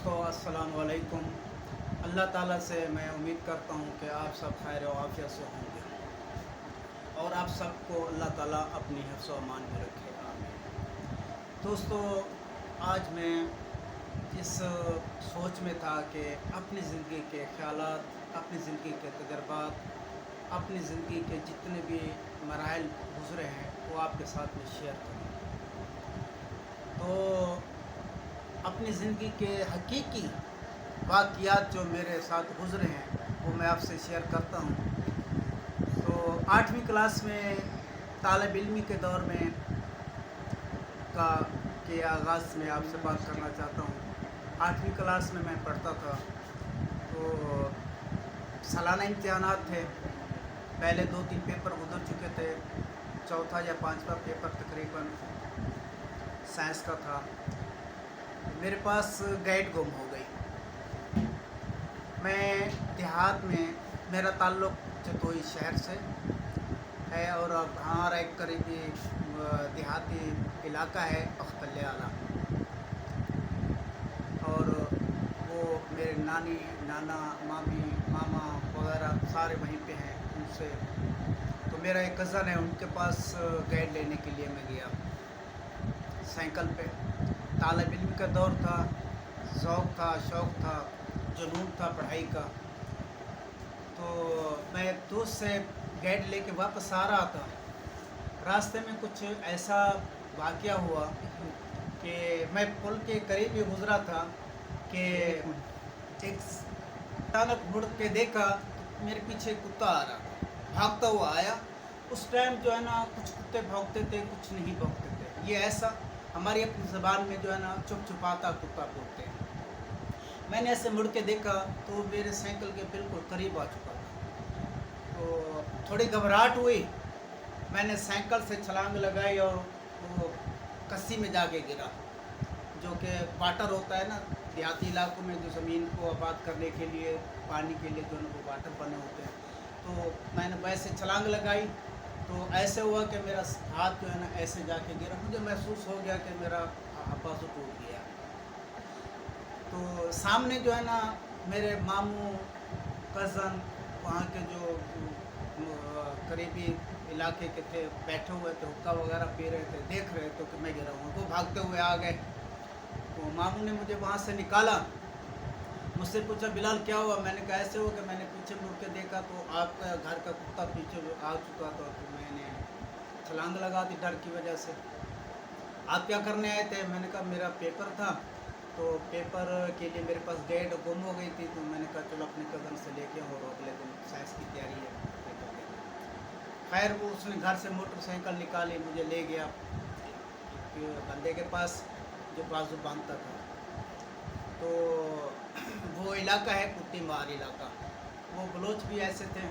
दोस्तों अस्सलाम वालेकुम। अल्लाह ताला से मैं उम्मीद करता हूँ कि आप सब खैर और आफियत से होंगे और आप सबको अल्लाह ताला अपनी हिफ्ज़ व अमान में रखे, आमीन। दोस्तों, आज मैं इस सोच में था कि अपनी ज़िंदगी के ख़यालात, अपनी ज़िंदगी के तजर्बात, अपनी ज़िंदगी के जितने भी मराहिल गुज़रे हैं वो आपके साथ में शेयर करूँ। तो अपनी ज़िंदगी के हकीकी वाक़ियात जो मेरे साथ गुज़रे हैं वो मैं आपसे शेयर करता हूँ। तो 8वीं क्लास में तालिब इल्मी के दौर में का के आगाज़ में आपसे बात करना चाहता हूँ। 8वीं क्लास में मैं पढ़ता था, तो सालाना इम्तिहानात थे। पहले 2-3 पेपर गुज़र चुके थे, चौथा या पाँचवा पेपर तकरीबन साइंस का था। मेरे पास गाइड गुम हो गई। मैं देहात में, मेरा ताल्लुक़ जतोई शहर से है और अब हमारा एक करीबी देहाती इलाका है अख्तल आला, और वो मेरे नानी, नाना, मामी, मामा वगैरह सारे वहीं पे हैं उनसे। तो मेरा एक कज़न है, उनके पास गाइड लेने के लिए मैं गया साइकिल पे। तालिब इल्म का दौर था, ज़ौक़ था, शौक़ था, जुनून था पढ़ाई का। तो मैं एक दोस्त से गाइड लेके वापस आ रहा था। रास्ते में कुछ ऐसा वाक़या हुआ कि मैं पुल के करीब ही गुज़रा था कि एक अचानक मुड़ के देखा तो मेरे पीछे कुत्ता आ रहा था, भागता हुआ आया। उस टाइम जो है ना, कुछ कुत्ते भौंकते थे, कुछ नहीं भौंकते थे। ये ऐसा हमारी अपनी ज़बान में जो है ना, चुप चुपाता कुत्ता बोलते हैं। मैंने ऐसे मुड़ के देखा तो मेरे साइकिल के बिल्कुल करीब आ चुका था। तो थोड़ी घबराहट हुई, मैंने साइकिल से छलांग लगाई और वो कस्सी में जाके गिरा। जो कि वाटर होता है ना, देहाती इलाकों में जो ज़मीन को आबाद करने के लिए, पानी के लिए जो है ना वो वाटर बने होते हैं। तो मैंने वैसे छलांग लगाई तो ऐसे हुआ कि मेरा हाथ जो है ना ऐसे जाके गिरा। मुझे महसूस हो गया कि मेरा बाजू टूट गया। तो सामने जो है ना मेरे मामू, कज़न, वहाँ के जो करीबी इलाके के थे, बैठे हुए थे, हुक्का वगैरह पी रहे थे, देख रहे थे कि मैं गिरा हूँ। वो भागते हुए आ गए। तो मामू ने मुझे वहाँ से निकाला, मुझसे पूछा बिलाल क्या हुआ। मैंने कहा ऐसे हुआ कि मैंने पीछे मुड़ के देखा तो आपका घर का कुत्ता पीछे आ चुका था, तो मैंने छलांग लगा दी डर की वजह से। आप क्या करने आए थे? मैंने कहा मेरा पेपर था, तो पेपर के लिए मेरे पास गाइड गुम हो गई थी, तो मैंने कहा चलो अपने कज़न से लेके और अगले दिन साइंस की तैयारी है पेपर के लिए। खैर वो उसने घर से मोटरसाइकिल निकाली, मुझे ले गया एक बंदे के पास जो बाजू बांधता था। तो वो इलाका है कुत्ती मार इलाका। वो बलोच भी ऐसे थे,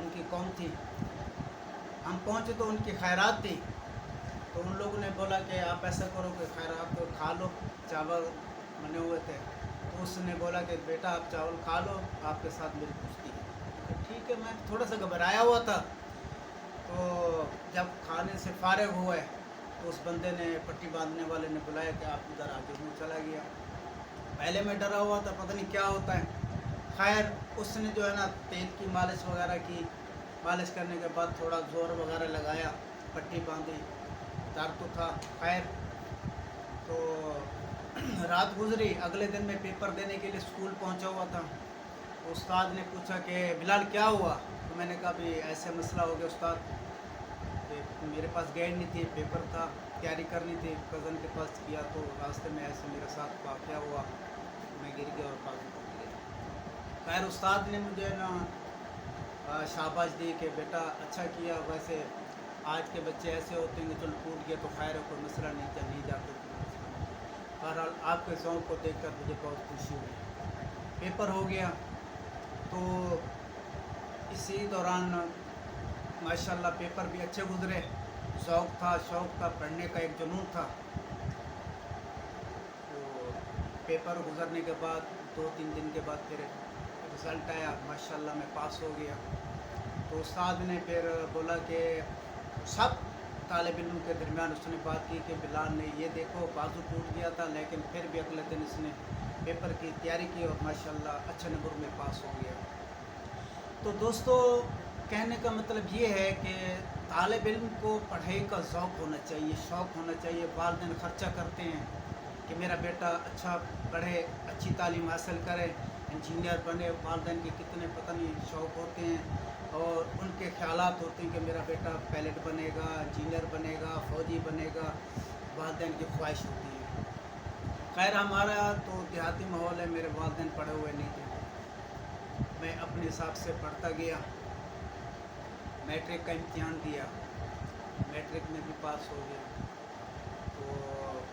उनकी कौम थी। हम पहुँचे तो उनकी खैरात थी। तो उन लोगों ने बोला कि आप ऐसा करो कि खैरात को खा लो, चावल बने हुए थे। तो उसने बोला कि बेटा आप चावल खा लो, आपके साथ मेरी कुश्ती है। तो ठीक है, मैं थोड़ा सा घबराया हुआ था। तो जब खाने से फारिग हुए तो उस बंदे ने, पट्टी बांधने वाले ने बुलाया कि आप इधर आ जाओ। मैं चला गया। पहले मैं डरा हुआ था, पता नहीं क्या होता है। खैर उसने जो है ना तेल की मालिश वगैरह की। मालिश करने के बाद थोड़ा ज़ोर वगैरह लगाया, पट्टी बांधी, दर्द तो था। खैर तो रात गुजरी। अगले दिन मैं पेपर देने के लिए स्कूल पहुंचा हुआ था। उस्ताद ने पूछा कि बिलाल क्या हुआ। तो मैंने कहा भी ऐसे मसला हो गया उस्ताद, मेरे पास गाइड नहीं थी, पेपर था, तैयारी करनी थी, कज़न के पास किया तो रास्ते में ऐसे मेरे साथ वाक़या हुआ, मैं गिर गया और बाजू टूट गया। खैर उस्ताद ने मुझे ना शाबाश दी कि बेटा अच्छा किया। वैसे आज के बच्चे ऐसे होते हैं कि चलो टूट गया तो खैर है, कोई मसला नहीं, चल नहीं जाते तो मसला नहीं। बहरहाल आपके शौक़ को देखकर मुझे बहुत खुशी हुई। पेपर हो गया तो इसी दौरान माशाल्लाह पेपर भी अच्छे गुज़रे। ज़ौक़ था, शौक़ था, पढ़ने का एक जुनून था। तो पेपर गुज़रने के बाद 2-3 दिन के बाद फिर रिज़ल्ट आया, माशाल्लाह मैं पास हो गया। तो उस्ताद ने फिर बोला कि सब तालिब इल्म के दरमियान उसने बात की कि बिलाल ने ये देखो बाजू टूट गया था, लेकिन फिर भी अगले दिन इसने पेपर की तैयारी की और माशाल्लाह अच्छे नंबर में पास हो गया। तो दोस्तों, कहने का मतलब ये है कि तालिब इल्म को पढ़ाई का शौक़ होना चाहिए, शौक़ होना चाहिए। वालिदैन ख़र्चा करते हैं कि मेरा बेटा अच्छा पढ़े, अच्छी तालीम हासिल करे, इंजीनियर बने। वालिदैन के कितने पता नहीं शौक़ होते हैं और उनके ख़यालात होते हैं कि मेरा बेटा पायलट बनेगा, इंजीनियर बनेगा, फ़ौजी बनेगा। वालिदैन की ख्वाहिश होती है। खैर, हमारा तो देहाती माहौल है, मेरे वालिदैन पढ़े हुए नहीं थे। मैं अपने हिसाब से पढ़ता गया, मैट्रिक का इम्तिहान दिया, मैट्रिक में भी पास हो गया। तो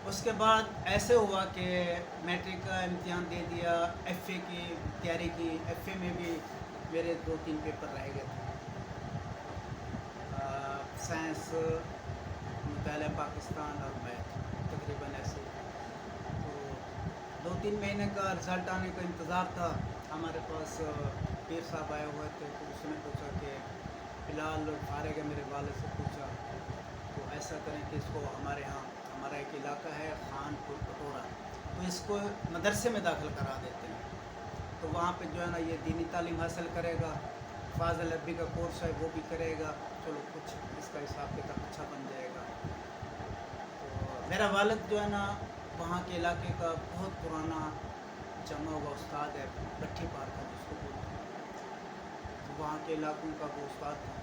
उसके बाद ऐसे हुआ कि मैट्रिक का इम्तिहान दे दिया, एफ़ए की तैयारी की। एफ़ए में भी मेरे 2-3 पेपर रह गए थे, साइंस, मुतालिया पाकिस्तान और मैथ, तकरीबन ऐसे। तो 2-3 महीने का रिज़ल्ट आने का इंतज़ार था। हमारे पास पीर साहब आए हुए थे, तो उसने पूछा कि फ़िलहाल फारिग है, मेरे वालिद से पूछा तो ऐसा करें कि इसको हमारे यहाँ, हमारा एक इलाका है खानपुर कटोरा, तो इसको मदरसे में दाखिल करा देते हैं। तो वहाँ पे जो है ना ये दीनी तालीम हासिल करेगा, फ़ाज़िल अरबी का कोर्स है वो भी करेगा, चलो कुछ इसका हिसाब किताब अच्छा बन जाएगा। तो मेरा वालिद जो है ना वहाँ के इलाके का बहुत पुराना जमा हुआ उस्ताद है, लट्ठी पार का जिसको बोलते हैं, तो वहाँ के इलाकों का वो उस्ताद था।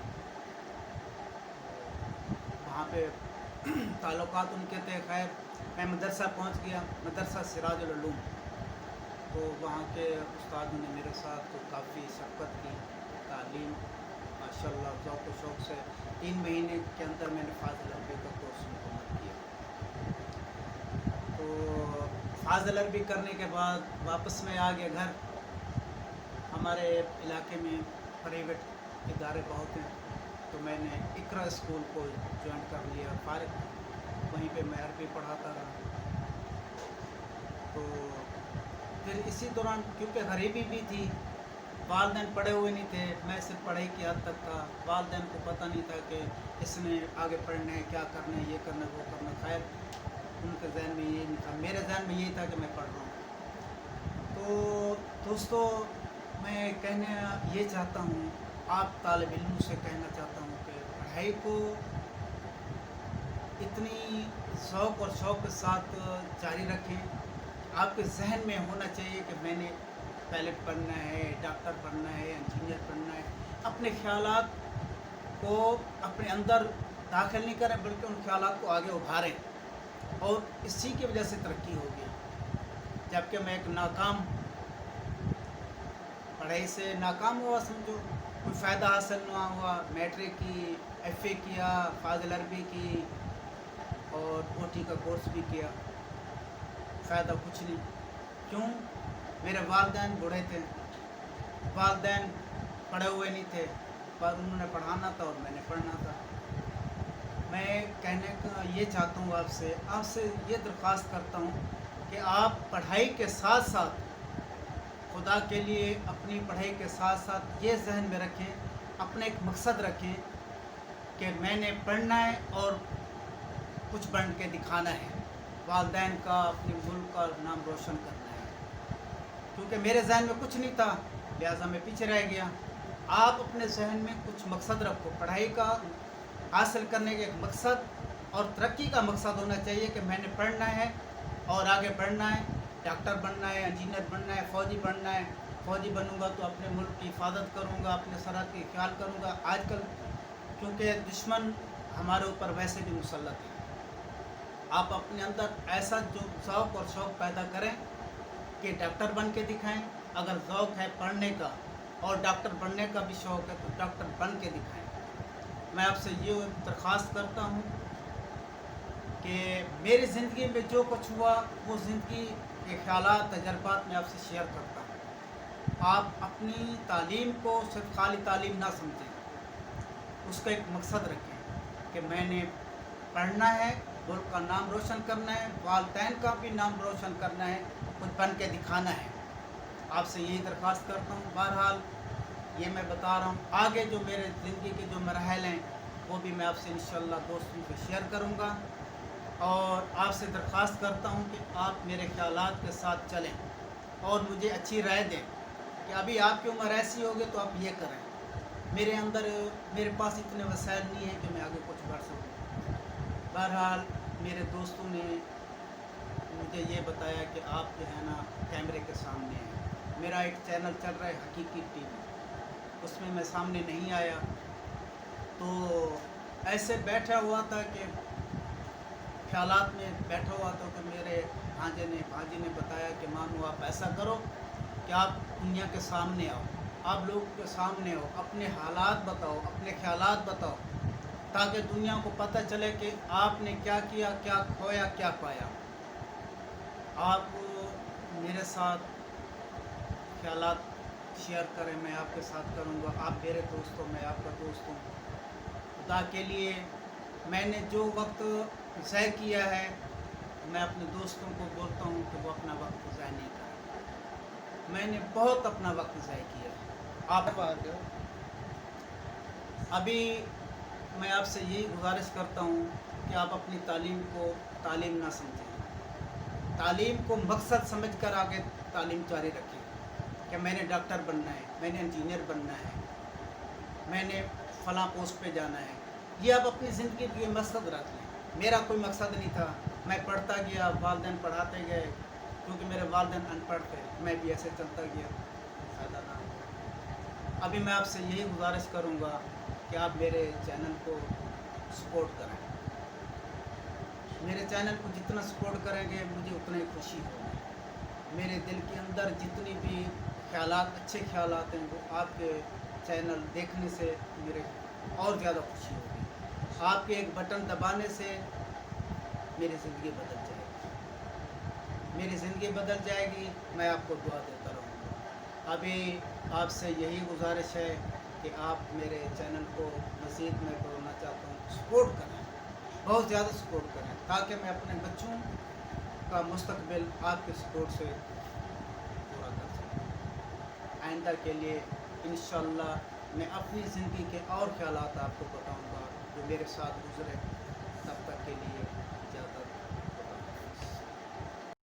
वहाँ पे ताल्लुकात उनके थे। खैर, मैं मदरसा पहुँच गया, मदरसा सिराजुल उलूम। तो वहाँ के उस्ताद ने मेरे साथ तो काफ़ी शफ़क़त की, तालीम माशाल्लाह ज़ौक़ व शौक़ से 3 महीने के अंदर मैंने फ़ाज़िल अरबी का कोर्स मुकम्मल किया। तो फ़ाज़िल अरबी करने के बाद वापस मैं आ गया घर। हमारे इलाके में प्राइवेट इदारे बहुत हैं, तो मैंने इक़रा स्कूल को ज्वाइन कर लिया। फारिग वहीं पे मैं अरबी पढ़ाता रहा। तो फिर इसी दौरान क्योंकि गरीबी भी थी, वालिदैन पढ़े हुए नहीं थे, मैं सिर्फ पढ़ाई की हद तक था। वालिदैन को पता नहीं था कि इसने आगे पढ़ना है, क्या करना है, ये करना है, वो करना। खैर, उनके ज़हन में ये नहीं था, मेरे ज़हन में यही था कि मैं पढ़ रहा हूँ। तो दोस्तों, मैं कहना ये चाहता हूँ, आप तालिब इल्म से कहना चाहता हूँ कि पढ़ाई को इतनी शौक़ और शौक़ के साथ जारी रखें। आपके जहन में होना चाहिए कि मैंने पायलट बनना है, डॉक्टर बनना है, इंजीनियर बनना है। अपने ख़यालात को अपने अंदर दाखिल नहीं करें, बल्कि उन ख़यालात को आगे उभारें, और इसी की वजह से तरक्की होगी। जबकि मैं एक नाकाम, पढ़ाई से नाकाम हुआ, समझो कोई फ़ायदा हासिल ना हुआ। मैट्रिक की, एफ़ए किया, फ़ाज़िल अरबी की और ओटी का कोर्स भी किया, फ़ायदा कुछ नहीं। क्यों? मेरे वालिदैन बूढ़े थे, वालिदैन पढ़े हुए नहीं थे, पर उन्होंने पढ़ाना था और मैंने पढ़ना था। मैं कहने का ये चाहता हूँ आपसे ये दरख्वास्त करता हूँ कि आप पढ़ाई के साथ साथ, खुदा के लिए अपनी पढ़ाई के साथ साथ ये जहन में रखें, अपने एक मकसद रखें कि मैंने पढ़ना है और कुछ बन के दिखाना है, वालिदैन का, अपने मुल्क का नाम रोशन करना है। क्योंकि मेरे जहन में कुछ नहीं था, लिहाजा मैं पीछे रह गया। आप अपने जहन में कुछ मकसद रखो, पढ़ाई का हासिल करने का एक मकसद और तरक्की का मकसद होना चाहिए कि मैंने पढ़ना है और आगे बढ़ना है, डॉक्टर बनना है, इंजीनियर बनना है, फ़ौजी बनना है। फ़ौजी बनूंगा तो अपने मुल्क की हिफाजत करूंगा, अपने सरहद की ख्याल करूंगा। आजकल क्योंकि दुश्मन हमारे ऊपर वैसे भी मुसल्लत है, आप अपने अंदर ऐसा जो शौक़ और शौक़ पैदा करें कि डॉक्टर बन के दिखाएँ। अगर शौक़ है पढ़ने का और डॉक्टर बनने का भी शौक़ है तो डॉक्टर बन के दिखाएँ। मैं आपसे ये दरख्वास्त करता हूँ कि मेरी ज़िंदगी में जो कुछ हुआ वो ज़िंदगी के ख़यालात, तजर्बात में आपसे शेयर करता हूँ। आप अपनी तालीम को सिर्फ खाली तालीम ना समझें, उसका एक मकसद रखें कि मैंने पढ़ना है, मुल्क का नाम रोशन करना है, वालिदैन का भी नाम रोशन करना है, कुछ बन के दिखाना है। आपसे यही दरख्वास्त करता हूँ। बहरहाल ये मैं बता रहा हूँ, आगे जो मेरे ज़िंदगी के जो मरहल हैं वो भी मैं आपसे इंशाल्लाह दोस्तों से शेयर करूँगा। और आपसे दरख्वास्त करता हूँ कि आप मेरे ख्यालात के साथ चलें और मुझे अच्छी राय दें कि अभी आपकी उम्र ऐसी होगी तो आप ये करें। मेरे पास इतने वसाइल नहीं है कि मैं आगे कुछ कर सकूँ। बहरहाल मेरे दोस्तों ने मुझे ये बताया कि आप जो है ना कैमरे के सामने हैं। मेरा एक चैनल चल रहा है हकीकी टीवी, उसमें मैं सामने नहीं आया, तो ऐसे बैठा हुआ था कि ख्यालात में बैठा हुआ था कि मेरे भांजी ने बताया कि मामू आप ऐसा करो कि आप दुनिया के सामने आओ, आप लोगों के सामने आओ, अपने हालात बताओ, अपने ख्यालात बताओ, ताकि दुनिया को पता चले कि आपने क्या किया, क्या खोया, क्या पाया। आप मेरे साथ ख्यालात शेयर करें, मैं आपके साथ करूँगा। आप मेरे दोस्त हो, मैं आपका दोस्त हूँ। खुदा के लिए मैंने जो वक्त ज़ाय किया है, मैं अपने दोस्तों को बोलता हूँ कि वो अपना वक्त ज़ाय नहीं करें। मैंने बहुत अपना वक्त ज़ाय किया है। आप अभी मैं आपसे यही गुजारिश करता हूँ कि आप अपनी तालीम को तालीम ना समझें, तालीम को मकसद समझकर आगे तालीम जारी रखें कि मैंने डॉक्टर बनना है, मैंने इंजीनियर बनना है, मैंने फ़लाँ पोस्ट पे जाना है। ये आप अपनी ज़िंदगी के मकसद रख लें। मेरा कोई मकसद नहीं था, मैं पढ़ता गया, वालिदैन पढ़ाते गए, क्योंकि मेरे वालिदैन अनपढ़ थे, मैं भी ऐसे चलता गया, फ़ायदा ना हुआ। अभी मैं आपसे यही गुजारिश करूँगा कि आप मेरे चैनल को सपोर्ट करें। मेरे चैनल को जितना सपोर्ट करेंगे मुझे उतना ही खुशी होगी। मेरे दिल के अंदर जितनी भी ख्यालात, अच्छे ख्यालात हैं, वो आपके चैनल देखने से मेरे और ज़्यादा खुशी होगी। आपके एक बटन दबाने से मेरी ज़िंदगी बदल जाएगी, मेरी ज़िंदगी बदल जाएगी। मैं आपको दुआ देता रहूँगा। अभी आपसे यही गुजारिश है कि आप मेरे चैनल को मज़ीद मैं बोलना चाहता हूँ, सपोर्ट करें, बहुत ज़्यादा सपोर्ट करें, ताकि मैं अपने बच्चों का मुस्तकबिल आपके सपोर्ट से पूरा कर सकूँ। आइंदा के लिए इंशाअल्लाह मैं अपनी ज़िंदगी के और ख्यालात आपको बताऊँगा जो मेरे साथ गुज़रे। तब तक के लिए इजाज़त।